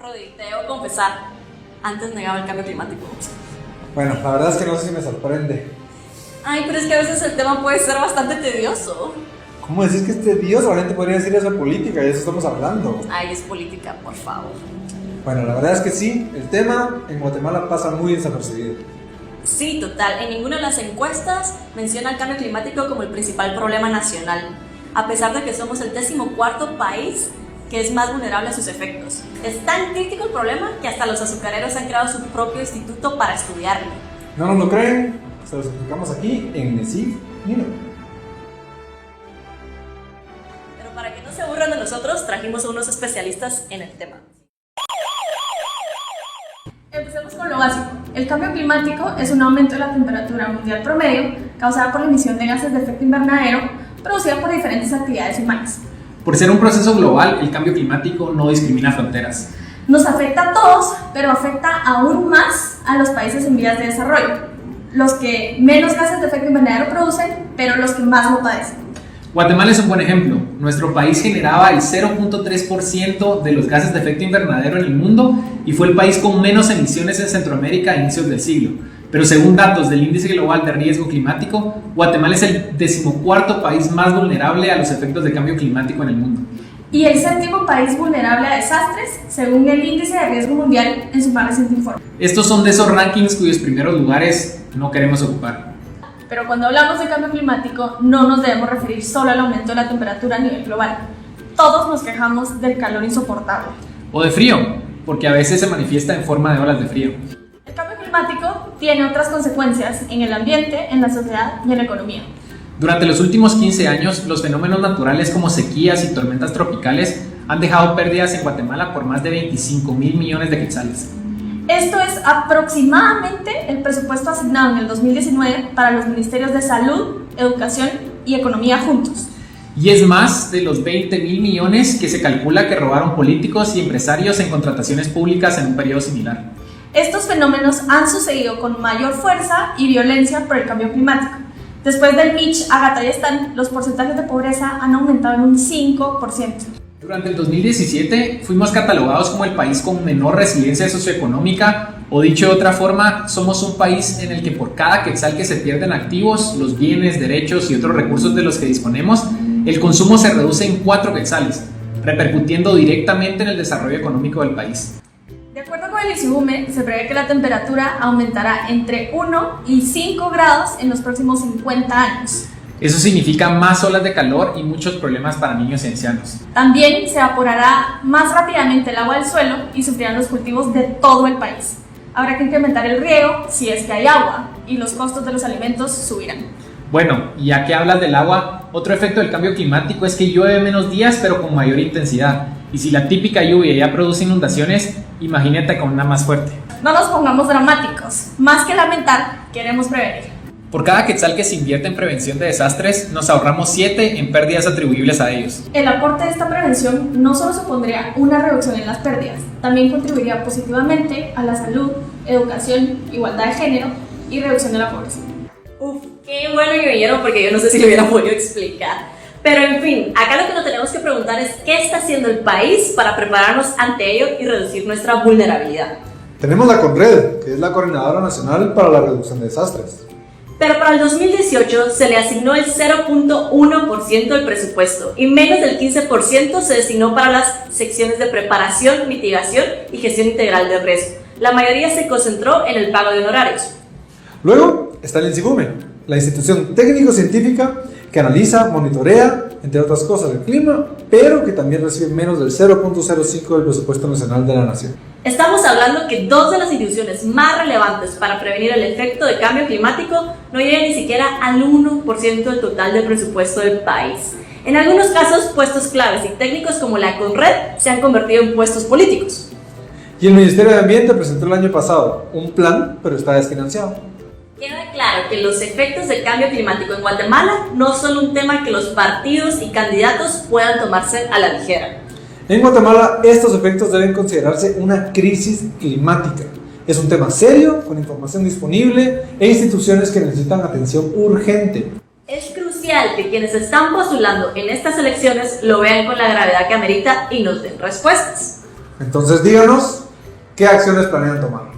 Rodi, te debo confesar, antes negaba el cambio climático. Bueno, la verdad es que no sé si me sorprende. Ay, pero es que a veces el tema puede ser bastante tedioso. ¿Cómo decís que es tedioso? La gente podría decir eso de política, y de eso estamos hablando. Ay, es política, por favor. Bueno, la verdad es que sí, el tema en Guatemala pasa muy desapercibido. Sí, total. En ninguna de las encuestas menciona el cambio climático como el principal problema nacional, a pesar de que somos el 14º país que es más vulnerable a sus efectos. Es tan crítico el problema que hasta los azucareros han creado su propio instituto para estudiarlo. ¿No nos lo creen? Se los explicamos aquí en Nesif Nino. Pero para que no se aburran de nosotros, trajimos a unos especialistas en el tema. Empecemos con lo básico. El cambio climático es un aumento de la temperatura mundial promedio causada por la emisión de gases de efecto invernadero producida por diferentes actividades humanas. Por ser un proceso global, el cambio climático no discrimina fronteras. Nos afecta a todos, pero afecta aún más a los países en vías de desarrollo, los que menos gases de efecto invernadero producen, pero los que más lo padecen. Guatemala es un buen ejemplo. Nuestro país generaba el 0.3% de los gases de efecto invernadero en el mundo y fue el país con menos emisiones en Centroamérica a inicios del siglo. Pero según datos del Índice Global de Riesgo Climático, Guatemala es el 14º país más vulnerable a los efectos de cambio climático en el mundo. Y el 7º país vulnerable a desastres, según el Índice de Riesgo Mundial en su más reciente informe. Estos son de esos rankings cuyos primeros lugares no queremos ocupar. Pero cuando hablamos de cambio climático, no nos debemos referir solo al aumento de la temperatura a nivel global. Todos nos quejamos del calor insoportable. O de frío, porque a veces se manifiesta en forma de olas de frío. El cambio climático tiene otras consecuencias en el ambiente, en la sociedad y en la economía. Durante los últimos 15 años, los fenómenos naturales como sequías y tormentas tropicales han dejado pérdidas en Guatemala por más de 25.000 millones de quetzales. Esto es aproximadamente el presupuesto asignado en el 2019 para los ministerios de Salud, Educación y Economía juntos. Y es más de los 20.000 millones que se calcula que robaron políticos y empresarios en contrataciones públicas en un periodo similar. Estos fenómenos han sucedido con mayor fuerza y violencia por el cambio climático. Después del Mitch, Ágata y Stan, los porcentajes de pobreza han aumentado en un 5%. Durante el 2017 fuimos catalogados como el país con menor resiliencia socioeconómica, o dicho de otra forma, somos un país en el que por cada quetzal que se pierden activos, los bienes, derechos y otros recursos de los que disponemos, el consumo se reduce en 4 quetzales, repercutiendo directamente en el desarrollo económico del país. De acuerdo con el ICIBUME, se prevé que la temperatura aumentará entre 1 y 5 grados en los próximos 50 años. Eso significa más olas de calor y muchos problemas para niños y ancianos. También se evaporará más rápidamente el agua del suelo y sufrirán los cultivos de todo el país. Habrá que incrementar el riego si es que hay agua y los costos de los alimentos subirán. Bueno, y ya que hablas del agua, otro efecto del cambio climático es que llueve menos días pero con mayor intensidad. Y si la típica lluvia ya produce inundaciones, imagínate con una más fuerte. No nos pongamos dramáticos. Más que lamentar, queremos prevenir. Por cada quetzal que se invierte en prevención de desastres, nos ahorramos 7 en pérdidas atribuibles a ellos. El aporte de esta prevención no solo supondría una reducción en las pérdidas, también contribuiría positivamente a la salud, educación, igualdad de género y reducción de la pobreza. Uf, qué bueno que vinieron porque yo no sé si lo hubiera podido explicar. Pero en fin, acá lo que nos tenemos que preguntar es ¿qué está haciendo el país para prepararnos ante ello y reducir nuestra vulnerabilidad? Tenemos la CONRED, que es la Coordinadora Nacional para la Reducción de Desastres. Pero para el 2018 se le asignó el 0.1% del presupuesto y menos del 15% se destinó para las secciones de preparación, mitigación y gestión integral de riesgo. La mayoría se concentró en el pago de honorarios. Luego está el INSIBUME, la institución técnico-científica que analiza, monitorea, entre otras cosas, el clima, pero que también recibe menos del 0.05% del presupuesto nacional de la nación. Estamos hablando que 2 de las instituciones más relevantes para prevenir el efecto de cambio climático no llegan ni siquiera al 1% del total del presupuesto del país. En algunos casos, puestos claves y técnicos como la CONRED se han convertido en puestos políticos. Y el Ministerio de Ambiente presentó el año pasado un plan, pero está desfinanciado. Queda claro que los efectos del cambio climático en Guatemala no son un tema que los partidos y candidatos puedan tomarse a la ligera. En Guatemala, estos efectos deben considerarse una crisis climática. Es un tema serio, con información disponible e instituciones que necesitan atención urgente. Es crucial que quienes están postulando en estas elecciones lo vean con la gravedad que amerita y nos den respuestas. Entonces díganos qué acciones planean tomar.